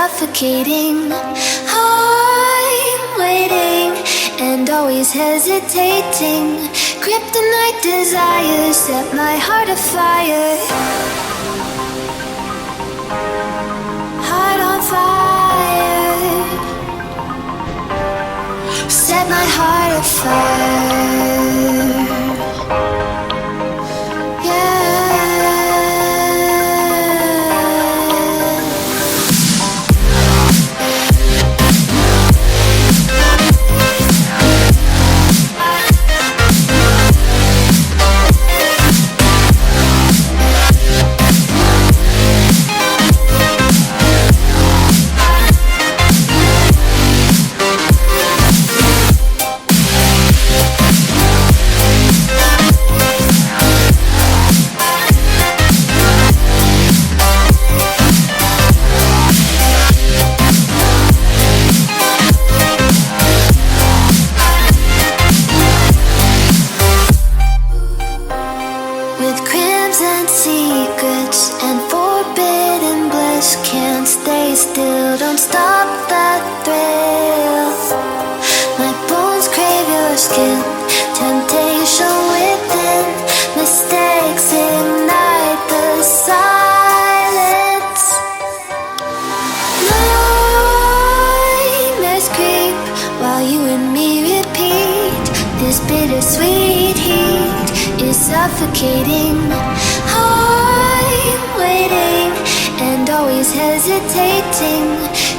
suffocating. I'm waiting and always hesitating. Kryptonite desires set my heart afire. Heart on fire. Set my heart afire. Still don't stop that thrill. My bones crave your skin. Temptation within. Mistakes ignite the silence. Nightmares creep while you and me repeat. This bittersweet heat is suffocating. I'm waiting and always hesitating.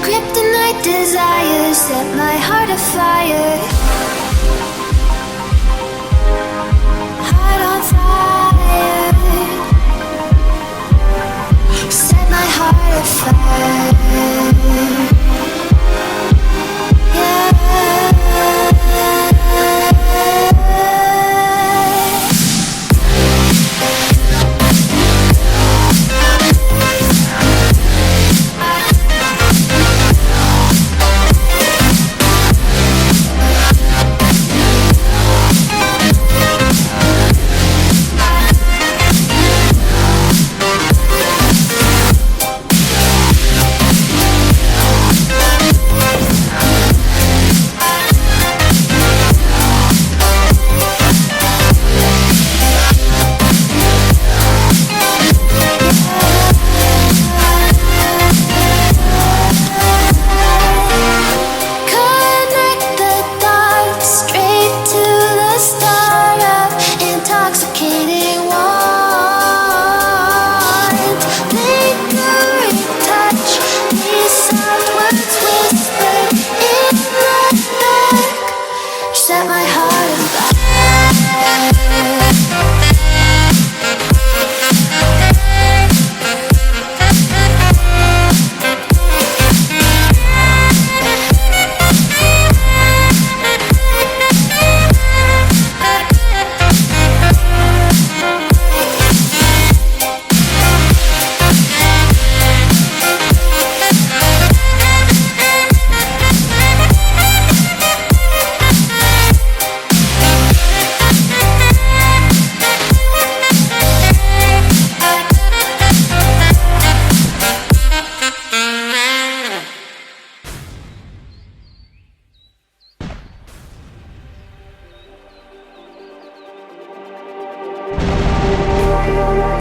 Kryptonite desires set my heart afire. Heart on fire. Set my heart afire.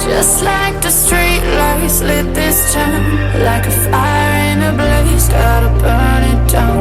Just like the street lights lit this town, like a fire in a blaze, gotta burn it down.